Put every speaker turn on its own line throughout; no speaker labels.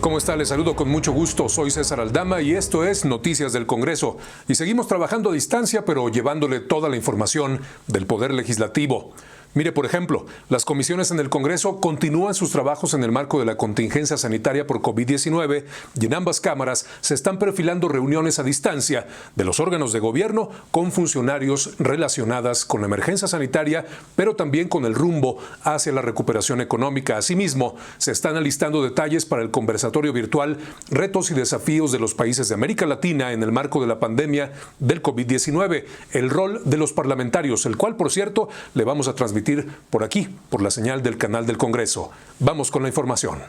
¿Cómo está? Les saludo con mucho gusto. Soy César Aldama y esto es Noticias del Congreso. Y seguimos trabajando a distancia, pero llevándole toda la información del Poder Legislativo. Mire, por ejemplo, las comisiones en el Congreso continúan sus trabajos en el marco de la contingencia sanitaria por COVID-19 y en ambas cámaras se están perfilando reuniones a distancia de los órganos de gobierno con funcionarios relacionadas con la emergencia sanitaria, pero también con el rumbo hacia la recuperación económica. Asimismo, se están alistando detalles para el conversatorio virtual Retos y desafíos de los países de América Latina en el marco de la pandemia del COVID-19, el rol de los parlamentarios, el cual, por cierto, le vamos a transmitir por aquí, por la señal del canal del Congreso. Vamos con la información.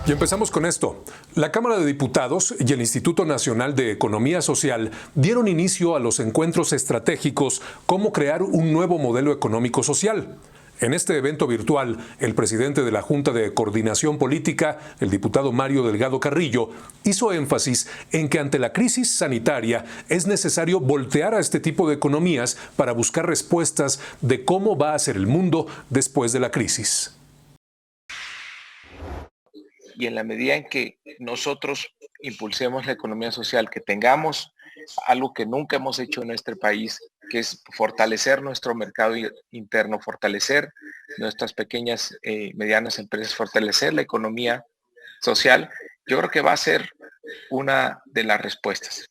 Y empezamos con esto. La Cámara de Diputados y el Instituto Nacional de Economía Social dieron inicio a los encuentros estratégicos Cómo crear un nuevo modelo económico social. En este evento virtual, el presidente de la Junta de Coordinación Política, el diputado Mario Delgado Carrillo, hizo énfasis en que ante la crisis sanitaria es necesario voltear a este tipo de economías para buscar respuestas de cómo va a ser el mundo después de la crisis.
Y en la medida en que nosotros impulsemos la economía social, que tengamos algo que nunca hemos hecho en nuestro país, que es fortalecer nuestro mercado interno, fortalecer nuestras pequeñas, medianas empresas, fortalecer la economía social, yo creo que va a ser una de las respuestas.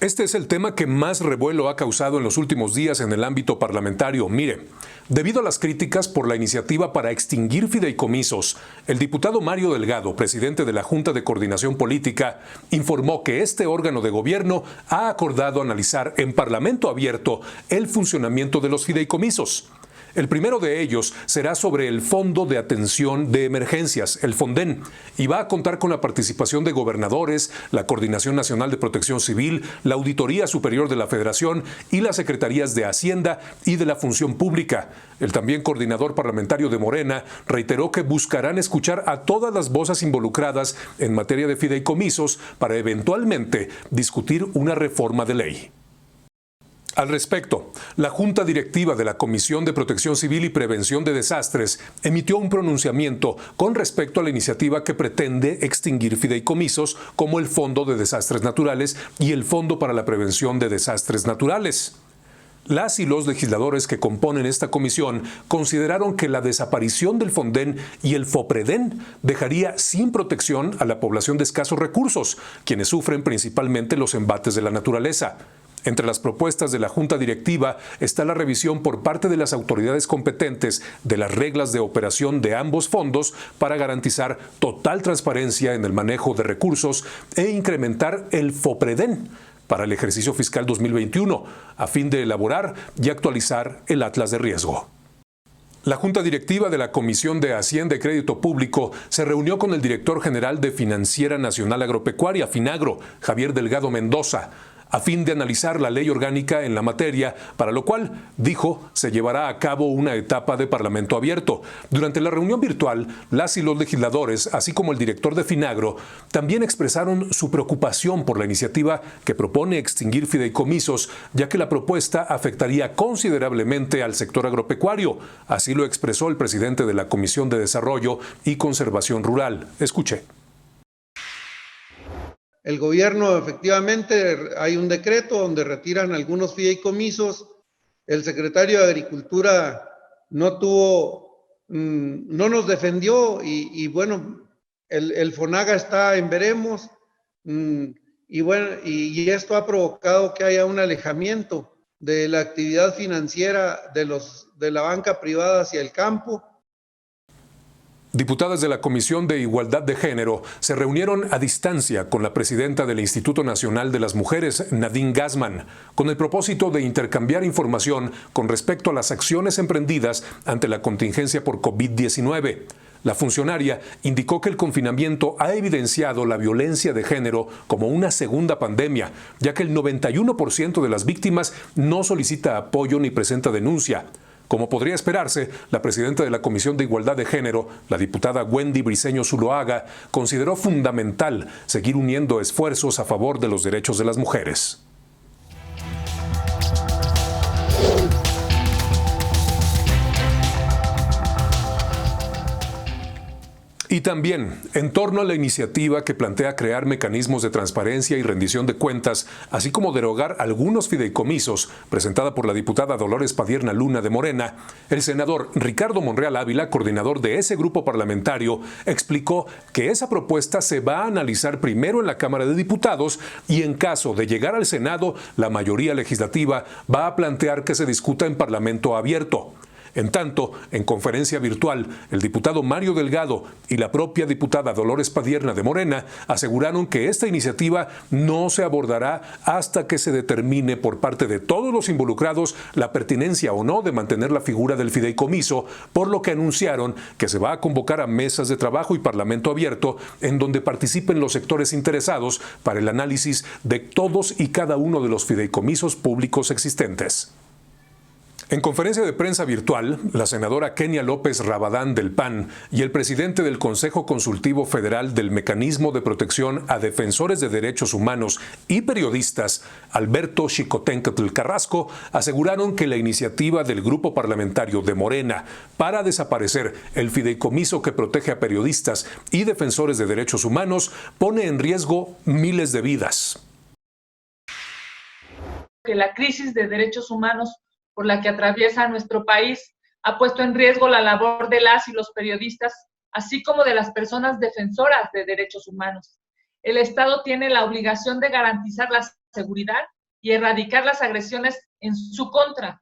Este es el tema que más revuelo ha causado en los últimos días en el ámbito parlamentario. Mire, debido a las críticas por la iniciativa para extinguir fideicomisos, el diputado Mario Delgado, presidente de la Junta de Coordinación Política, informó que este órgano de gobierno ha acordado analizar en Parlamento abierto el funcionamiento de los fideicomisos. El primero de ellos será sobre el Fondo de Atención de Emergencias, el FONDEN, y va a contar con la participación de gobernadores, la Coordinación Nacional de Protección Civil, la Auditoría Superior de la Federación y las Secretarías de Hacienda y de la Función Pública. El también coordinador parlamentario de Morena reiteró que buscarán escuchar a todas las voces involucradas en materia de fideicomisos para eventualmente discutir una reforma de ley. Al respecto, la Junta Directiva de la Comisión de Protección Civil y Prevención de Desastres emitió un pronunciamiento con respecto a la iniciativa que pretende extinguir fideicomisos como el Fondo de Desastres Naturales y el Fondo para la Prevención de Desastres Naturales. Las y los legisladores que componen esta comisión consideraron que la desaparición del FONDEN y el FOPREDEN dejaría sin protección a la población de escasos recursos, quienes sufren principalmente los embates de la naturaleza. Entre las propuestas de la Junta Directiva está la revisión por parte de las autoridades competentes de las reglas de operación de ambos fondos para garantizar total transparencia en el manejo de recursos e incrementar el FOPREDEN para el ejercicio fiscal 2021, a fin de elaborar y actualizar el atlas de riesgo. La Junta Directiva de la Comisión de Hacienda y Crédito Público se reunió con el director general de Financiera Nacional Agropecuaria, Finagro, Javier Delgado Mendoza, a fin de analizar la ley orgánica en la materia, para lo cual, dijo, se llevará a cabo una etapa de Parlamento abierto. Durante la reunión virtual, las y los legisladores, así como el director de Finagro, también expresaron su preocupación por la iniciativa que propone extinguir fideicomisos, ya que la propuesta afectaría considerablemente al sector agropecuario. Así lo expresó el presidente de la Comisión de Desarrollo y Conservación Rural. Escuche.
El gobierno, efectivamente, hay un decreto donde retiran algunos fideicomisos. El secretario de Agricultura no nos defendió y bueno, el FONAGA está en veremos. Y bueno, y esto ha provocado que haya un alejamiento de la actividad financiera de la banca privada hacia el campo.
Diputadas de la Comisión de Igualdad de Género se reunieron a distancia con la presidenta del Instituto Nacional de las Mujeres, Nadine Gassman, con el propósito de intercambiar información con respecto a las acciones emprendidas ante la contingencia por COVID-19. La funcionaria indicó que el confinamiento ha evidenciado la violencia de género como una segunda pandemia, ya que el 91% de las víctimas no solicita apoyo ni presenta denuncia. Como podría esperarse, la presidenta de la Comisión de Igualdad de Género, la diputada Wendy Briceño Zuloaga, consideró fundamental seguir uniendo esfuerzos a favor de los derechos de las mujeres. Y también, en torno a la iniciativa que plantea crear mecanismos de transparencia y rendición de cuentas, así como derogar algunos fideicomisos, presentada por la diputada Dolores Padierna Luna de Morena, el senador Ricardo Monreal Ávila, coordinador de ese grupo parlamentario, explicó que esa propuesta se va a analizar primero en la Cámara de Diputados y en caso de llegar al Senado, la mayoría legislativa va a plantear que se discuta en Parlamento abierto. En tanto, en conferencia virtual, el diputado Mario Delgado y la propia diputada Dolores Padierna de Morena aseguraron que esta iniciativa no se abordará hasta que se determine por parte de todos los involucrados la pertinencia o no de mantener la figura del fideicomiso, por lo que anunciaron que se va a convocar a mesas de trabajo y parlamento abierto en donde participen los sectores interesados para el análisis de todos y cada uno de los fideicomisos públicos existentes. En conferencia de prensa virtual, la senadora Kenia López Rabadán del PAN y el presidente del Consejo Consultivo Federal del Mecanismo de Protección a Defensores de Derechos Humanos y Periodistas, Alberto Xicoténcatl Carrasco, aseguraron que la iniciativa del grupo parlamentario de Morena para desaparecer el fideicomiso que protege a periodistas y defensores de derechos humanos pone en riesgo miles de vidas.
Que la crisis de derechos humanos por la que atraviesa nuestro país ha puesto en riesgo la labor de las y los periodistas, así como de las personas defensoras de derechos humanos. El Estado tiene la obligación de garantizar la seguridad y erradicar las agresiones en su contra.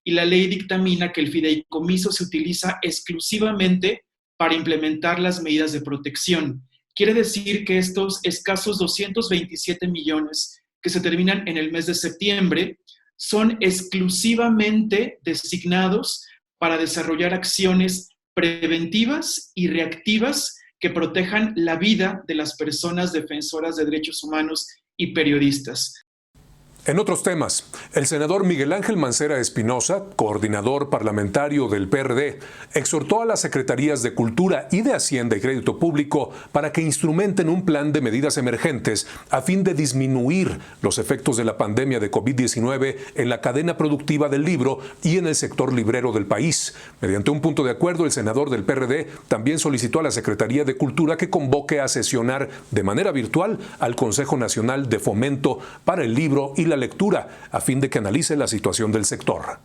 Y la ley dictamina que el fideicomiso se utiliza exclusivamente para implementar las medidas de protección. Quiere decir que estos escasos 227 millones que se terminan en el mes de septiembre son exclusivamente designados para desarrollar acciones preventivas y reactivas que protejan la vida de las personas defensoras de derechos humanos y periodistas.
En otros temas, el senador Miguel Ángel Mancera Espinosa, coordinador parlamentario del PRD, exhortó a las secretarías de Cultura y de Hacienda y Crédito Público para que instrumenten un plan de medidas emergentes a fin de disminuir los efectos de la pandemia de COVID-19 en la cadena productiva del libro y en el sector librero del país. Mediante un punto de acuerdo, el senador del PRD también solicitó a la Secretaría de Cultura que convoque a sesionar de manera virtual al Consejo Nacional de Fomento para el Libro y la Lectura, a fin de que analice la situación del sector.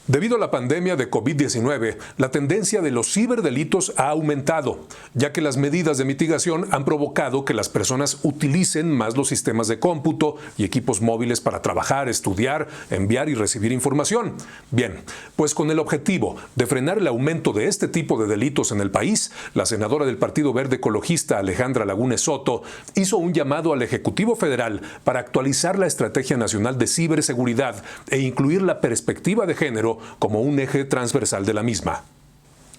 Debido a la pandemia de COVID-19, la tendencia de los ciberdelitos ha aumentado, ya que las medidas de mitigación han provocado que las personas utilicen más los sistemas de cómputo y equipos móviles para trabajar, estudiar, enviar y recibir información. Bien, pues con el objetivo de frenar el aumento de este tipo de delitos en el país, la senadora del Partido Verde Ecologista Alejandra Lagunes Soto hizo un llamado al Ejecutivo Federal para actualizar la Estrategia Nacional de Ciberseguridad e incluir la perspectiva de género como un eje transversal de la misma.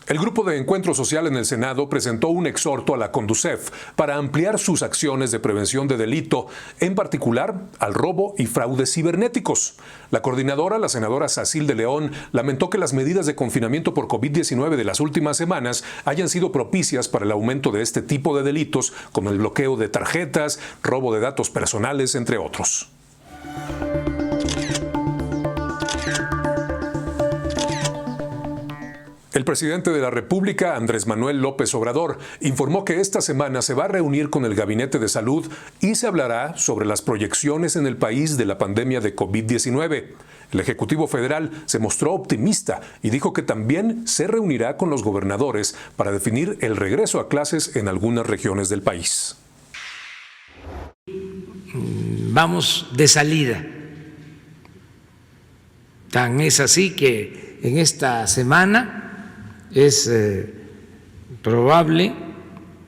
El Grupo de Encuentro Social en el Senado presentó un exhorto a la Conducef para ampliar sus acciones de prevención de delito, en particular al robo y fraudes cibernéticos. La coordinadora, la senadora Sacil de León, lamentó que las medidas de confinamiento por COVID-19 de las últimas semanas hayan sido propicias para el aumento de este tipo de delitos, como el bloqueo de tarjetas, robo de datos personales, entre otros. El presidente de la República, Andrés Manuel López Obrador, informó que esta semana se va a reunir con el Gabinete de Salud y se hablará sobre las proyecciones en el país de la pandemia de COVID-19. El Ejecutivo Federal se mostró optimista y dijo que también se reunirá con los gobernadores para definir el regreso a clases en algunas regiones del país.
Vamos de salida. Tan es así que en esta semana es probable,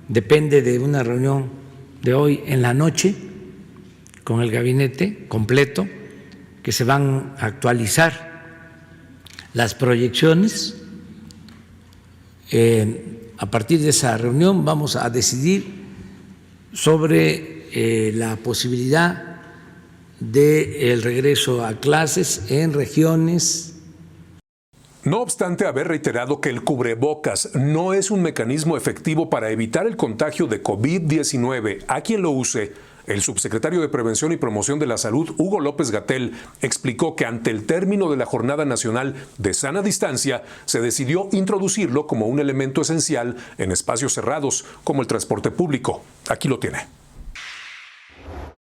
depende de una reunión de hoy en la noche con el gabinete completo, que se van a actualizar las proyecciones. A partir de esa reunión vamos a decidir sobre la posibilidad del regreso a clases en regiones.
No obstante haber reiterado que el cubrebocas no es un mecanismo efectivo para evitar el contagio de COVID-19 a quien lo use, El subsecretario de Prevención y Promoción de la Salud, Hugo López-Gatell, explicó que ante el término de la Jornada Nacional de Sana Distancia, se decidió introducirlo como un elemento esencial en espacios cerrados, como el transporte público. Aquí lo tiene.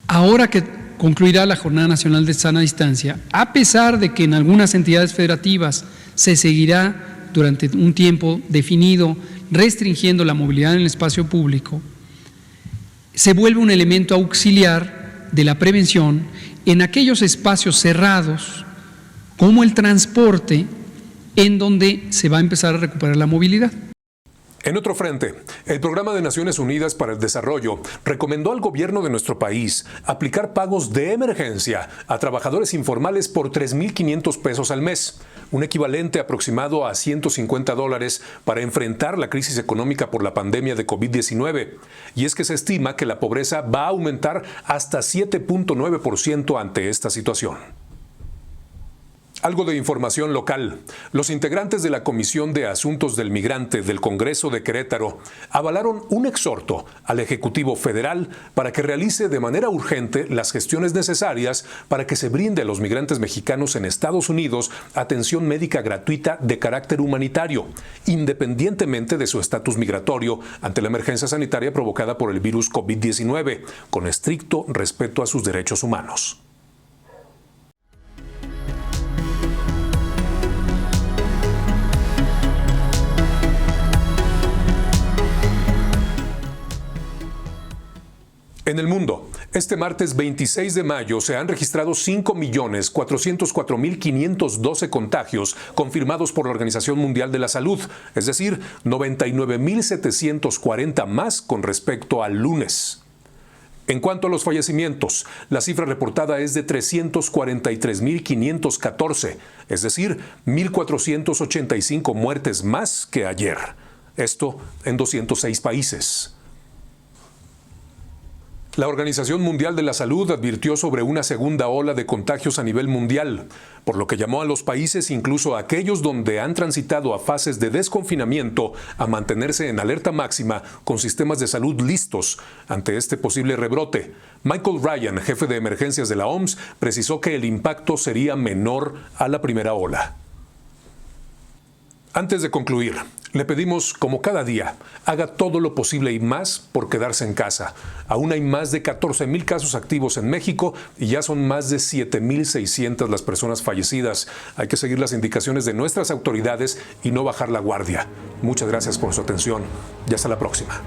Ahora que concluirá la Jornada Nacional de Sana Distancia, a pesar de que en algunas entidades federativas se seguirá durante un tiempo definido restringiendo la movilidad en el espacio público, se vuelve un elemento auxiliar de la prevención en aquellos espacios cerrados, como el transporte, en donde se va a empezar a recuperar la movilidad.
En otro frente, el Programa de Naciones Unidas para el Desarrollo recomendó al gobierno de nuestro país aplicar pagos de emergencia a trabajadores informales por $3,500 pesos al mes, un equivalente aproximado a $150 para enfrentar la crisis económica por la pandemia de COVID-19. Y es que se estima que la pobreza va a aumentar hasta 7.9% ante esta situación. Algo de información local. Los integrantes de la Comisión de Asuntos del Migrante del Congreso de Querétaro avalaron un exhorto al Ejecutivo Federal para que realice de manera urgente las gestiones necesarias para que se brinde a los migrantes mexicanos en Estados Unidos atención médica gratuita de carácter humanitario, independientemente de su estatus migratorio ante la emergencia sanitaria provocada por el virus COVID-19, con estricto respeto a sus derechos humanos. En el mundo, este martes 26 de mayo se han registrado 5.404.512 contagios confirmados por la Organización Mundial de la Salud, es decir, 99.740 más con respecto al lunes. En cuanto a los fallecimientos, la cifra reportada es de 343.514, es decir, 1.485 muertes más que ayer. Esto en 206 países. La Organización Mundial de la Salud advirtió sobre una segunda ola de contagios a nivel mundial, por lo que llamó a los países, incluso a aquellos donde han transitado a fases de desconfinamiento, a mantenerse en alerta máxima con sistemas de salud listos ante este posible rebrote. Michael Ryan, jefe de emergencias de la OMS, precisó que el impacto sería menor a la primera ola. Antes de concluir, le pedimos, como cada día, haga todo lo posible y más por quedarse en casa. Aún hay más de 14,000 casos activos en México y ya son más de 7,600 las personas fallecidas. Hay que seguir las indicaciones de nuestras autoridades y no bajar la guardia. Muchas gracias por su atención y hasta la próxima.